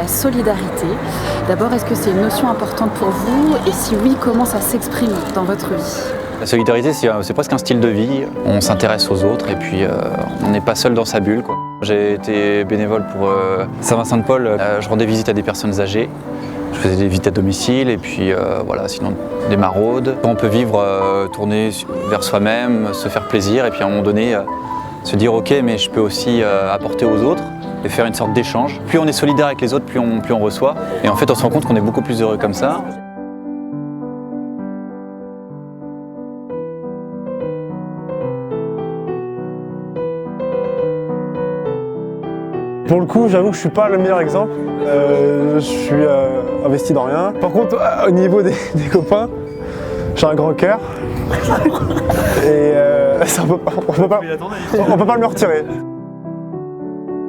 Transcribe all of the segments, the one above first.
solidarité. D'abord, est-ce que c'est une notion importante pour vous? Et si oui, comment ça s'exprime dans votre vie? La solidarité, c'est presque un style de vie. On s'intéresse aux autres et puis on n'est pas seul dans sa bulle, quoi. J'ai été bénévole pour Saint-Vincent-de-Paul. Je rendais visite à des personnes âgées. Je faisais des visites à domicile et puis voilà, sinon des maraudes. On peut vivre, tourner vers soi-même, se faire plaisir et puis à un moment donné se dire ok, mais je peux aussi apporter aux autres et faire une sorte d'échange. Plus on est solidaire avec les autres, plus on reçoit. Et en fait, on se rend compte qu'on est beaucoup plus heureux comme ça. Pour le coup, j'avoue que je suis pas le meilleur exemple. Je suis investi dans rien. Par contre, au niveau des copains, j'ai un grand cœur. Et ça, on peut pas me le retirer.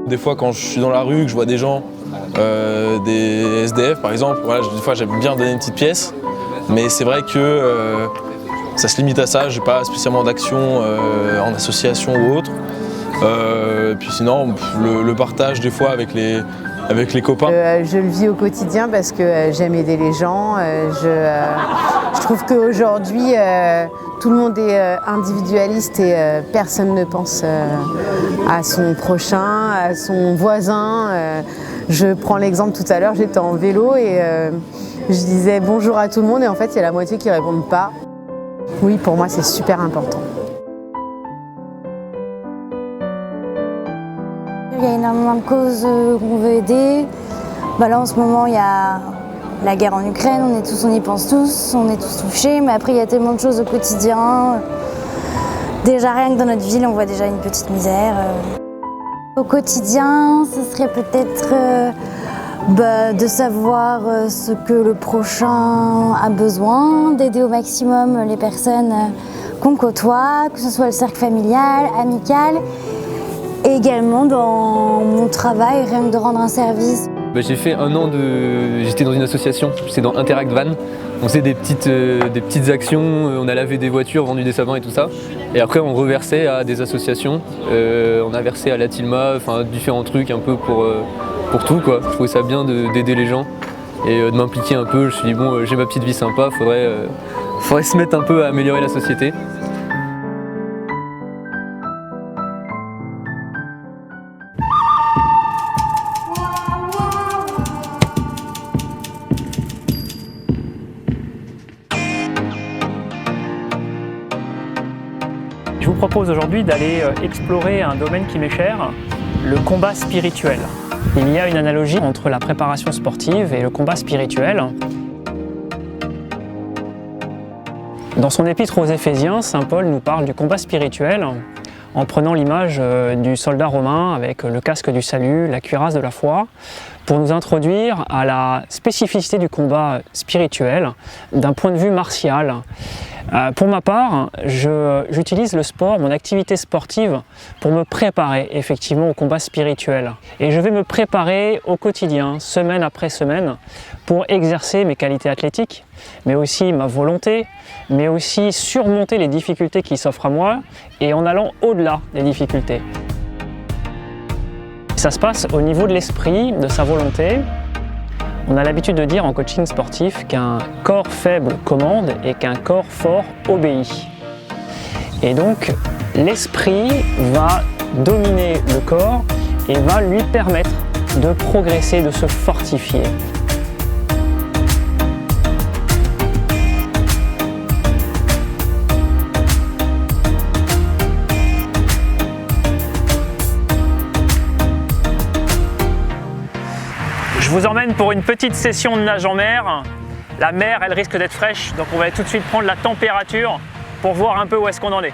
Des fois, quand je suis dans la rue, que je vois des gens, des SDF par exemple, voilà, des fois j'aime bien donner une petite pièce. Mais c'est vrai que ça se limite à ça. J'ai pas spécialement d'action en association ou autre. Puis sinon, le partage des fois avec les copains. Je le vis au quotidien parce que j'aime aider les gens. Je trouve qu'aujourd'hui, tout le monde est individualiste et personne ne pense à son prochain, à son voisin. Je prends l'exemple tout à l'heure, j'étais en vélo et je disais bonjour à tout le monde et en fait, il y a la moitié qui ne répondent pas. Oui, pour moi, c'est super important. Il y a énormément de causes qu'on veut aider. Là, en ce moment, il y a la guerre en Ukraine, on y pense tous, on est tous touchés, mais après, il y a tellement de choses au quotidien. Déjà, rien que dans notre ville, on voit déjà une petite misère. Au quotidien, ce serait peut-être de savoir ce que le prochain a besoin, d'aider au maximum les personnes qu'on côtoie, que ce soit le cercle familial, amical. Et également dans mon travail, rien que de rendre un service. J'ai fait un an j'étais dans une association, c'est dans Interact Van. On faisait des petites actions, on a lavé des voitures, vendu des savons et tout ça. Et après on reversait à des associations, on a versé à la Tilma, enfin différents trucs un peu pour tout, quoi. Je trouvais ça bien d'aider les gens et de m'impliquer un peu. Je me suis dit bon, j'ai ma petite vie sympa, faudrait se mettre un peu à améliorer la société. Je vous propose aujourd'hui d'aller explorer un domaine qui m'est cher, le combat spirituel. Il y a une analogie entre la préparation sportive et le combat spirituel. Dans son épître aux Éphésiens, saint Paul nous parle du combat spirituel en prenant l'image du soldat romain avec le casque du salut, la cuirasse de la foi, pour nous introduire à la spécificité du combat spirituel d'un point de vue martial. Pour ma part, j'utilise le sport, mon activité sportive, pour me préparer effectivement au combat spirituel. Et je vais me préparer au quotidien, semaine après semaine, pour exercer mes qualités athlétiques, mais aussi ma volonté, mais aussi surmonter les difficultés qui s'offrent à moi et en allant au-delà des difficultés. Ça se passe au niveau de l'esprit, de sa volonté. On a l'habitude de dire en coaching sportif qu'un corps faible commande et qu'un corps fort obéit. Et donc, l'esprit va dominer le corps et va lui permettre de progresser, de se fortifier. Je vous emmène pour une petite session de nage en mer. La mer, elle risque d'être fraîche, donc on va tout de suite prendre la température pour voir un peu où est-ce qu'on en est.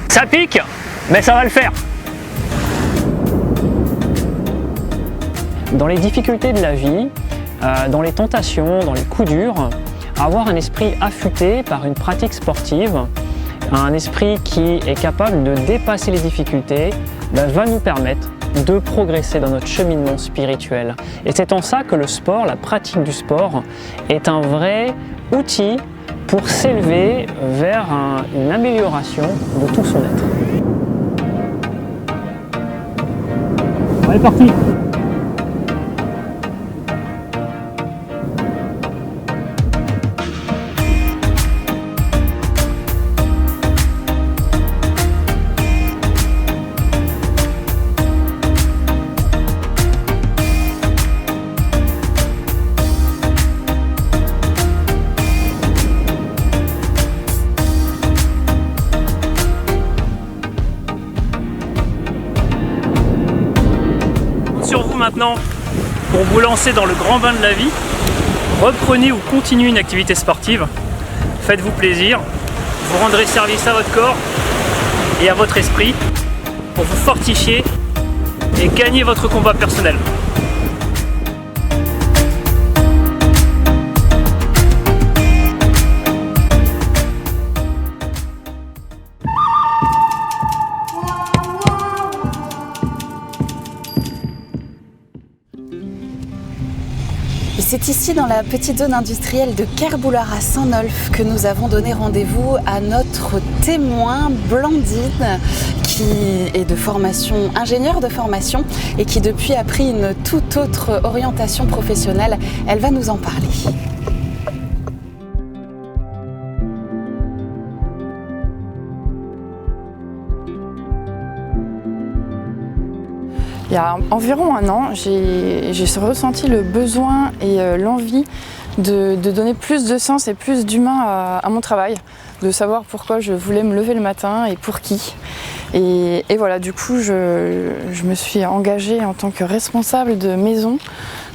Ça pique, mais ça va le faire. Dans les difficultés de la vie, dans les tentations, dans les coups durs, avoir un esprit affûté par une pratique sportive, un esprit qui est capable de dépasser les difficultés, va nous permettre de progresser dans notre cheminement spirituel. Et c'est en ça que le sport, la pratique du sport, est un vrai outil pour s'élever vers une amélioration de tout son être. Allez, parti! Sur vous maintenant pour vous lancer dans le grand bain de la vie. Reprenez ou continuez une activité sportive. Faites-vous plaisir. Vous rendrez service à votre corps et à votre esprit pour vous fortifier et gagner votre combat personnel. C'est ici, dans la petite zone industrielle de Kerboulard à Saint-Nolff, que nous avons donné rendez-vous à notre témoin Blandine, qui est de formation, ingénieure de formation, et qui depuis a pris une toute autre orientation professionnelle. Elle va nous en parler. Il y a environ un an, j'ai ressenti le besoin et l'envie de donner plus de sens et plus d'humain à mon travail, de savoir pourquoi je voulais me lever le matin et pour qui. Et voilà, du coup, je me suis engagée en tant que responsable de maison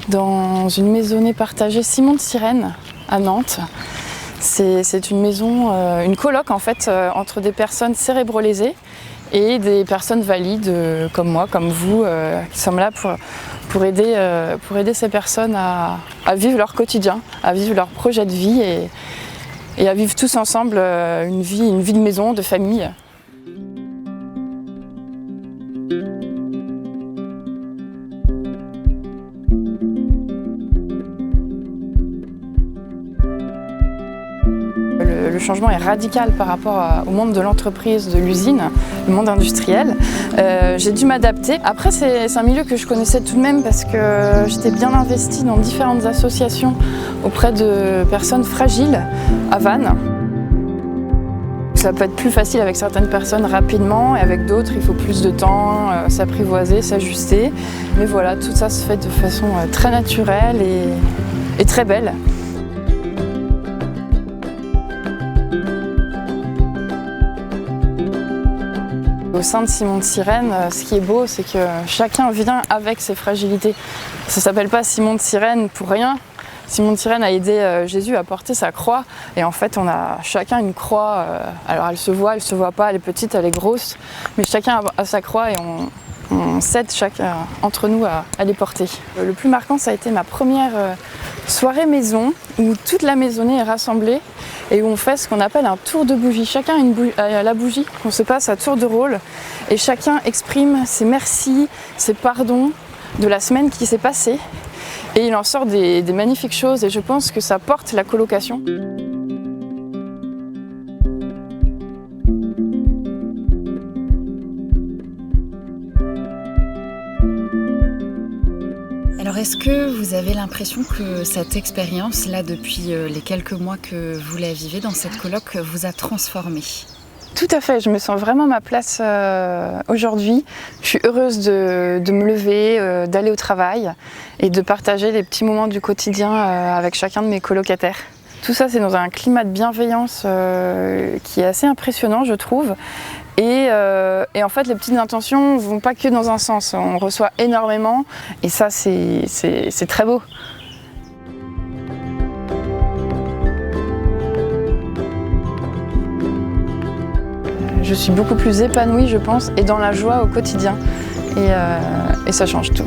dans une maisonnée partagée Simon de Sirène à Nantes. C'est une maison, une coloc en fait, entre des personnes cérébrolésées et des personnes valides comme moi, comme vous, qui sommes là pour aider ces personnes à vivre leur quotidien, à vivre leur projet de vie et à vivre tous ensemble une vie de maison, de famille. Le changement est radical par rapport au monde de l'entreprise, de l'usine, le monde industriel. J'ai dû m'adapter. Après, c'est un milieu que je connaissais tout de même parce que j'étais bien investie dans différentes associations auprès de personnes fragiles à Vannes. Ça peut être plus facile avec certaines personnes rapidement et avec d'autres, il faut plus de temps, s'apprivoiser, s'ajuster. Mais voilà, tout ça se fait de façon très naturelle et très belle. Au sein de Simon de Sirène, ce qui est beau, c'est que chacun vient avec ses fragilités. Ça ne s'appelle pas Simon de Sirène pour rien. Simon de Sirène a aidé Jésus à porter sa croix. Et en fait, on a chacun une croix. Alors elle se voit pas, elle est petite, elle est grosse. Mais chacun a sa croix et on s'aide chacun entre nous à les porter. Le plus marquant, ça a été ma première soirée maison, où toute la maisonnée est rassemblée et où on fait ce qu'on appelle un tour de bougie. Chacun a la bougie, on se passe à tour de rôle et chacun exprime ses merci, ses pardons de la semaine qui s'est passée. Et il en sort des magnifiques choses et je pense que ça porte la colocation. Alors est-ce que vous avez l'impression que cette expérience, là depuis les quelques mois que vous la vivez dans cette coloc, vous a transformé ? Tout à fait, je me sens vraiment à ma place aujourd'hui. Je suis heureuse de me lever, d'aller au travail et de partager les petits moments du quotidien avec chacun de mes colocataires. Tout ça, c'est dans un climat de bienveillance qui est assez impressionnant, je trouve. Et en fait, les petites intentions ne vont pas que dans un sens. On reçoit énormément et ça, c'est très beau. Je suis beaucoup plus épanouie, je pense, et dans la joie au quotidien. Et ça change tout.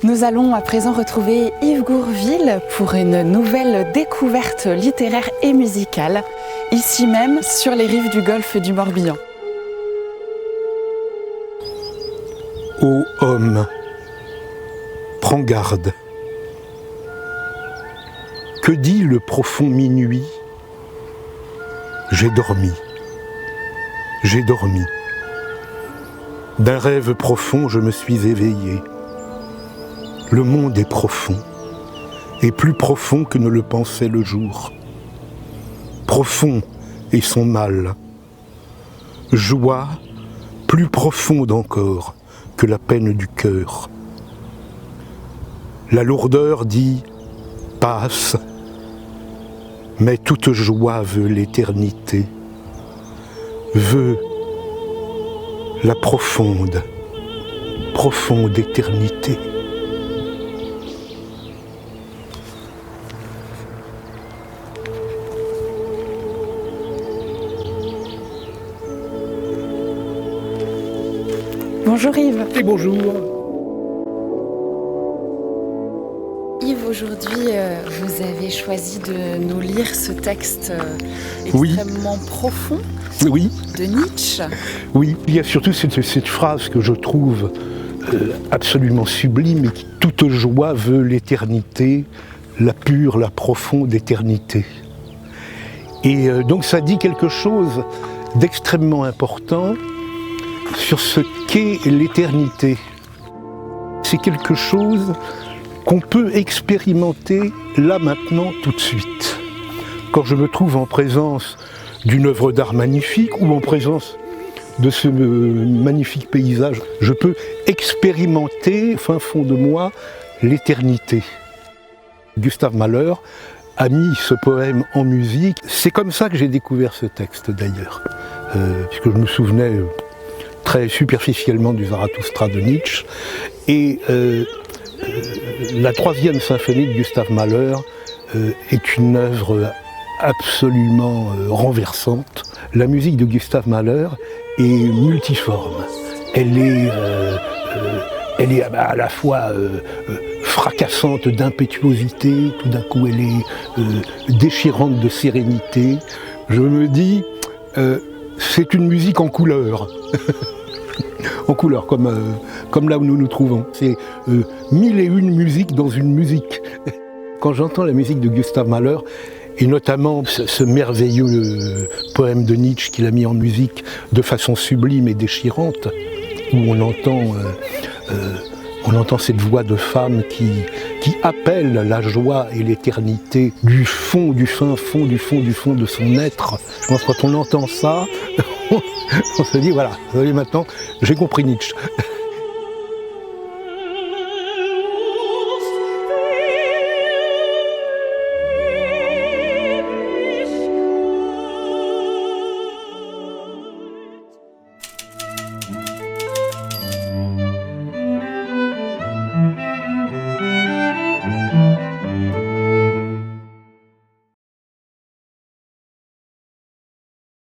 Nous allons à présent retrouver Yves Gourville pour une nouvelle découverte littéraire et musicale, ici même sur les rives du golfe du Morbihan. Ô homme, prends garde. Que dit le profond minuit? J'ai dormi. J'ai dormi. D'un rêve profond, je me suis éveillé. Le monde est profond, et plus profond que ne le pensait le jour. Profond est son mal. Joie plus profonde encore que la peine du cœur. La lourdeur dit « passe », mais toute joie veut l'éternité, veut la profonde, profonde éternité. Bonjour Yves. Et bonjour. Yves, aujourd'hui, vous avez choisi de nous lire ce texte extrêmement profond de Nietzsche. Oui, il y a surtout cette phrase que je trouve absolument sublime, et qui, toute joie veut l'éternité, la pure, la profonde éternité. Et donc ça dit quelque chose d'extrêmement important sur ce qu'est l'éternité. C'est quelque chose qu'on peut expérimenter là, maintenant, tout de suite. Quand je me trouve en présence d'une œuvre d'art magnifique ou en présence de ce magnifique paysage, je peux expérimenter, au fin fond de moi, l'éternité. Gustave Mahler a mis ce poème en musique. C'est comme ça que j'ai découvert ce texte, d'ailleurs, puisque je me souvenais très superficiellement du Zarathustra de Nietzsche. Et la troisième symphonie de Gustave Mahler est une œuvre absolument renversante. La musique de Gustave Mahler est multiforme. Elle est à la fois fracassante d'impétuosité, tout d'un coup elle est déchirante de sérénité. Je me dis, c'est une musique en couleur. En couleur, comme là où nous nous trouvons. C'est 1001 musiques dans une musique. Quand j'entends la musique de Gustave Mahler, et notamment ce merveilleux poème de Nietzsche qu'il a mis en musique de façon sublime et déchirante, où on entend cette voix de femme qui appelle la joie et l'éternité du fond, du fin fond, du fond de son être. Je pense que quand on entend ça, on se dit voilà, vous savez, maintenant j'ai compris Nietzsche.